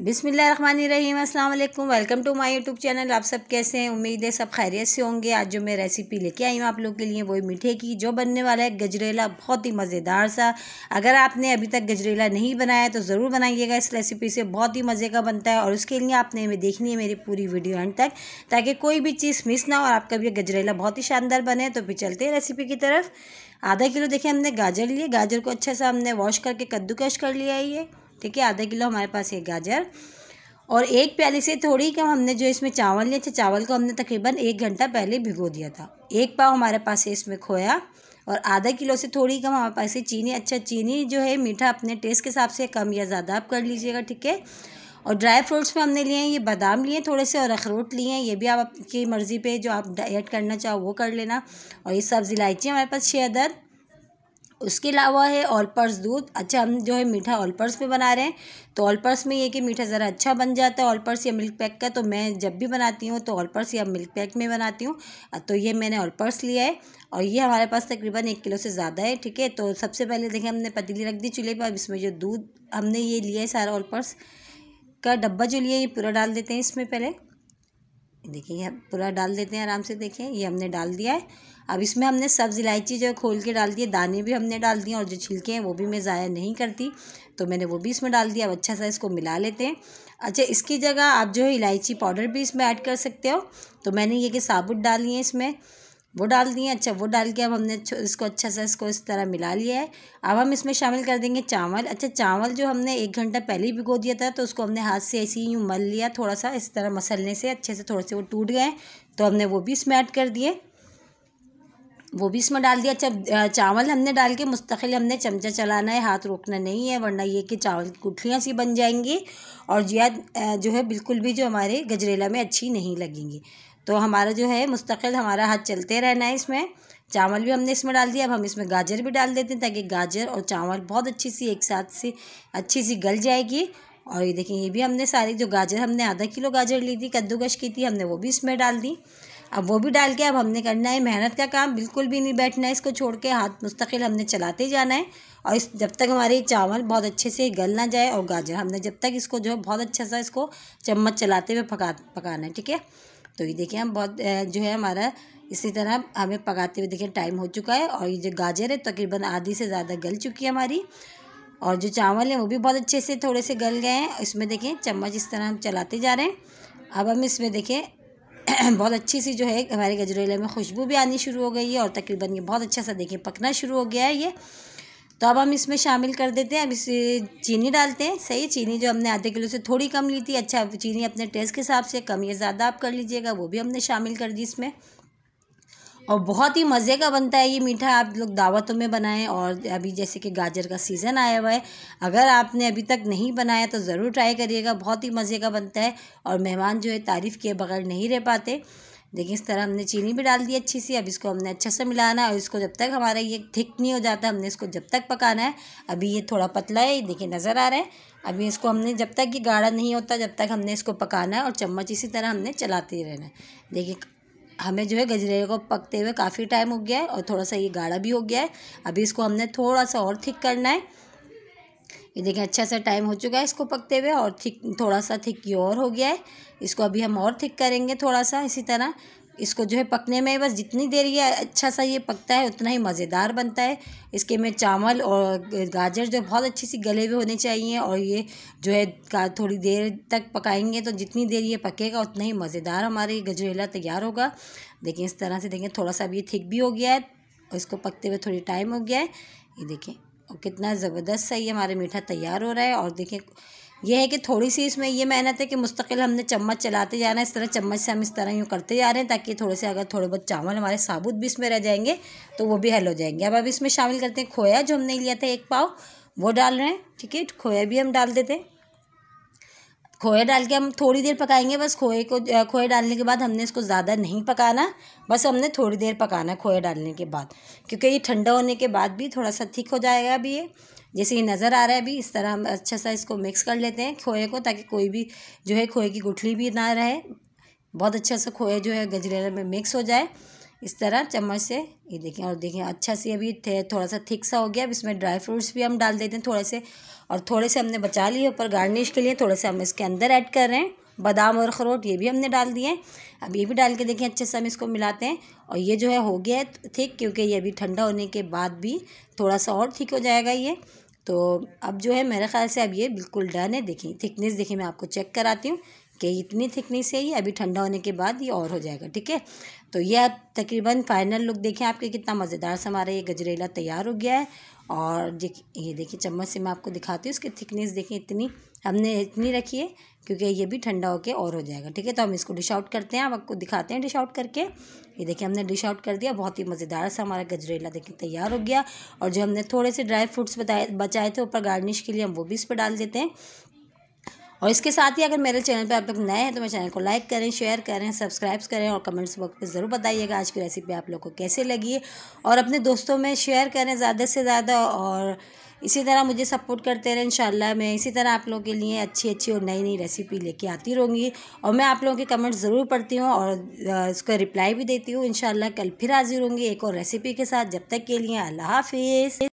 बिस्मिल्लाहिर्रहमानिर्रहीम, अस्सलाम वालेकुम। Welcome to my YouTube channel. आप सब कैसे हैं? उम्मीद है सब खैरियत से होंगे। आज जो मैं रेसिपी लेके आई हूँ आप लोग के लिए वही मीठे की, जो बनने वाला है गजरेला, बहुत ही मज़ेदार सा। अगर आपने अभी तक गजरेला नहीं बनाया तो ज़रूर बनाइएगा। इस रेसिपी से बहुत ही मज़े का बनता है और उसके लिए आपने हमें देखनी है मेरी पूरी वीडियो एंड तक, ताकि कोई भी चीज़ मिस ना हो और आपका भी गजरेला बहुत ही शानदार बने। तो फिर चलते हैं रेसिपी की तरफ। आधा किलो देखिए हमने गाजर लिए। गाजर को अच्छा सा हमने वॉश करके कद्दूकश कर लिया है ये, ठीक है। आधा किलो हमारे पास ये गाजर और एक प्याली से थोड़ी कम हमने जो इसमें चावल लिए थे, चावल को हमने तकरीबन 1 घंटा पहले भिगो दिया था। 1 पाव हमारे पास है इसमें खोया और आधा किलो से थोड़ी कम हमारे पास है चीनी। अच्छा, चीनी जो है मीठा अपने टेस्ट के हिसाब से कम या ज़्यादा आप कर लीजिएगा, ठीक है। और ड्राई फ्रूट्स में हमने लिए हैं ये बादाम लिए थोड़े से और अखरोट लिए हैं, ये भी आप आपकी मर्ज़ी पे जो आप ऐड करना चाहो वो कर लेना। और ये सब्ज़ इलायची हमारे पास 6 अदद। उसके अलावा है ऑल पर्स दूध। अच्छा, हम जो है मीठा ऑल पर्स में बना रहे हैं तो ऑल पर्स में ये कि मीठा ज़रा अच्छा बन जाता है। ऑल पर्स या मिल्क पैक का, तो मैं जब भी बनाती हूँ तो ऑल पर्स या मिल्क पैक में बनाती हूँ। तो ये मैंने ऑल पर्स लिया है और ये हमारे पास तकरीबन 1 किलो से ज़्यादा है, ठीक है। तो सबसे पहले देखें हमने पतीली रख दी चूल्हे पर। अब इसमें जो दूध हमने ये लिया है सारा ऑल पर्स का डब्बा जो लिया है ये पूरा डाल देते हैं इसमें। पहले देखिए ये पूरा डाल देते हैं आराम से। देखें ये हमने डाल दिया है। अब इसमें हमने सब्ज़ इलायची जो है खोल के डाल दिए, दाने भी हमने डाल दिए और जो छिलके हैं वो भी मैं ज़ाया नहीं करती, तो मैंने वो भी इसमें डाल दिया। अब अच्छा सा इसको मिला लेते हैं। अच्छा, इसकी जगह आप जो है इलायची पाउडर भी इसमें ऐड कर सकते हो, तो मैंने ये कि साबुत डाली है इसमें, वो डाल दिए। अच्छा, वो डाल के अब हमने इसको अच्छा सा इसको इस तरह मिला लिया है। अब हम इसमें शामिल कर देंगे चावल। अच्छा, चावल जो हमने 1 घंटा पहले ही भिगो दिया था तो उसको हमने हाथ से ऐसे ही यूँ मल लिया, थोड़ा सा इस तरह मसलने से अच्छे से थोड़े से वो टूट गए, तो हमने वो भी इसमें ऐड कर दिए, वो भी इसमें डाल दिया। अच्छा, चावल हमने डाल के मुस्तकिल हमने चमचा चलाना है, हाथ रोकना नहीं है, वरना ये कि चावल की गुठलियाँ सी बन जाएंगी और जो है बिल्कुल भी जो हमारे गजरेला में अच्छी नहीं लगेंगी। तो हमारा जो है मुस्तकिल हमारा हाथ चलते रहना है इसमें। चावल भी हमने इसमें डाल दिया। अब हम इसमें गाजर भी डाल देते हैं ताकि गाजर और चावल बहुत अच्छी सी एक साथ से अच्छी सी गल जाएगी। और ये देखिए ये भी हमने सारी जो गाजर हमने आधा किलो गाजर ली थी, कद्दूकश की थी, हमने वो भी इसमें डाल दी। अब वो भी डाल के अब हमने करना है मेहनत का काम, बिल्कुल भी नहीं बैठना है इसको छोड़ के, हाथ मुस्तकिल हमने चलाते जाना है। और इस जब तक हमारे चावल बहुत अच्छे से गल ना जाए और गाजर हमने जब तक इसको जो है बहुत अच्छा सा इसको चम्मच चलाते हुए पकाना है, ठीक है। तो ये देखिए हम बहुत जो है हमारा इसी तरह हमें पकाते हुए देखिए टाइम हो चुका है और ये जो गाजर है तकरीबन आधी से ज़्यादा गल चुकी है हमारी और जो चावल है वो भी बहुत अच्छे से थोड़े से गल गए हैं। इसमें देखें चम्मच इस तरह हम चलाते जा रहे हैं। अब हम इसमें देखें बहुत अच्छी सी जो है हमारे गजरेले में खुशबू भी आनी शुरू हो गई है और तकरीबन ये बहुत अच्छा सा देखिए पकना शुरू हो गया है ये। तो अब हम इसमें शामिल कर देते हैं, अब इसे चीनी डालते हैं। सही, चीनी जो हमने आधे किलो से थोड़ी कम ली थी। अच्छा, चीनी अपने टेस्ट के हिसाब से कम या ज़्यादा आप कर लीजिएगा, वो भी हमने शामिल कर दी इसमें। और बहुत ही मज़े का बनता है ये मीठा, आप लोग दावतों में बनाएं। और अभी जैसे कि गाजर का सीज़न आया हुआ है, अगर आपने अभी तक नहीं बनाया तो ज़रूर ट्राई करिएगा, बहुत ही मज़े का बनता है और मेहमान जो है तारीफ़ किए बगैर नहीं रह पाते। देखिए इस तरह हमने चीनी भी डाल दी अच्छी सी। अब इसको हमने अच्छा से मिलाना है और इसको जब तक हमारा ये थिक नहीं हो जाता हमने इसको जब तक पकाना है। अभी ये थोड़ा पतला है, देखिए नज़र आ रहा है। अभी इसको हमने जब तक ये गाढ़ा नहीं होता जब तक हमने इसको पकाना है और चम्मच इसी तरह हमने चलाते ही रहना है। देखिए हमें जो है गजरेले को पकते हुए काफ़ी टाइम हो गया है और थोड़ा सा ये गाढ़ा भी हो गया है। अभी इसको हमने थोड़ा सा और थिक करना है। ये देखिए अच्छा सा टाइम हो चुका है इसको पकते हुए और थिक थोड़ा सा थिक ये और हो गया है। इसको अभी हम और थिक करेंगे थोड़ा सा इसी तरह। इसको जो है पकने में बस जितनी देर ये अच्छा सा ये पकता है उतना ही मज़ेदार बनता है। इसके में चावल और गाजर जो बहुत अच्छी सी गले हुए होने चाहिए और ये जो है थोड़ी देर तक पकाएंगे तो जितनी देर ये पकेगा उतना ही मज़ेदार हमारे गजरेला तैयार होगा। देखिए इस तरह से देखिए थोड़ा सा भी थिक भी हो गया है और इसको पकते हुए थोड़ी टाइम हो गया है। ये देखिए और कितना ज़बरदस्त सा ये हमारा मीठा तैयार हो रहा है। और देखिए यह है कि थोड़ी सी इसमें ये मेहनत है कि मुस्तकिल हमने चम्मच चलाते जाना है, इस तरह चम्मच से हम इस तरह यूँ करते जा रहे हैं ताकि थोड़े से अगर थोड़े बहुत चावल हमारे साबुत भी इसमें रह जाएंगे तो वो भी हल हो जाएंगे। अब इसमें शामिल करते हैं खोया जो हमने लिया था 1 पाव, वो डाल रहे हैं, ठीक है। खोया भी हम डाल देते हैं। खोया डाल के हम थोड़ी देर पकाएंगे बस। खोए डालने के बाद हमने इसको ज़्यादा नहीं पकाना, बस हमने थोड़ी देर पकाना है खोया डालने के बाद, क्योंकि ये ठंडा होने के बाद भी थोड़ा सा थिक हो जाएगा। अभी ये जैसे ये नज़र आ रहा है अभी इस तरह हम अच्छा सा इसको मिक्स कर लेते हैं खोए को, ताकि कोई भी जो है खोए की गुठली भी ना रहे, बहुत अच्छा सा खोया जो है गजरेले में मिक्स हो जाए। इस तरह चम्मच से ये देखें। और देखें अच्छा से अभी थोड़ा सा थिक सा हो गया। अब इसमें ड्राई फ्रूट्स भी हम डाल देते हैं थोड़े से, और थोड़े से हमने बचा लिए ऊपर गार्निश के लिए, थोड़े से हम इसके अंदर ऐड कर रहे हैं। बादाम और अखरोट ये भी हमने डाल दिए हैं। अब ये भी डाल के देखें अच्छे से हम इसको मिलाते हैं। और ये जो है हो गया है थिक, क्योंकि ये अभी ठंडा होने के बाद भी थोड़ा सा और थिक हो जाएगा ये। तो अब जो है मेरे ख्याल से अब ये बिल्कुल डन है। देखिए थिकनेस, देखिए मैं आपको चेक कराती हूँ कि इतनी थिकनेस है ये। अभी ठंडा होने के बाद ये और हो जाएगा, ठीक है। तो ये अब तकरीबन फाइनल लुक देखें आपके, कितना मज़ेदार सा हमारा ये गजरेला तैयार हो गया है। और ये देखिए चम्मच से मैं आपको दिखाती हूँ इसकी थिकनेस। देखिए इतनी हमने इतनी रखी है, क्योंकि ये भी ठंडा होके और हो जाएगा, ठीक है। तो हम इसको डिश आउट करते हैं, अब आपको दिखाते हैं डिश आउट करके। ये देखिए हमने डिश आउट कर दिया। बहुत ही मज़ेदार सा हमारा गजरेला देखिए तैयार हो गया। और जो हमने थोड़े से ड्राई फ्रूट्स बचाए थे ऊपर गार्निश के लिए, हम वो भी इस पर डाल देते हैं। और इसके साथ ही अगर मेरे चैनल पे आप लोग नए हैं तो मेरे चैनल को लाइक करें, शेयर करें, सब्सक्राइब करें और कमेंट्स बॉक्स में ज़रूर बताइएगा आज की रेसिपी आप लोग को कैसे लगी है। और अपने दोस्तों में शेयर करें ज़्यादा से ज़्यादा, और इसी तरह मुझे सपोर्ट करते रहें। इंशाल्लाह मैं इसी तरह आप लोगों के लिए अच्छी अच्छी और नई नई रेसिपी लेके आती रहूँगी। और मैं आप लोगों के कमेंट्स ज़रूर पढ़ती हूँ और इसका रिप्लाई भी देती हूँ। इंशाल्लाह कल फिर हाजिर होंगी एक और रेसिपी के साथ। जब तक के लिए अल्लाह हाफिज़।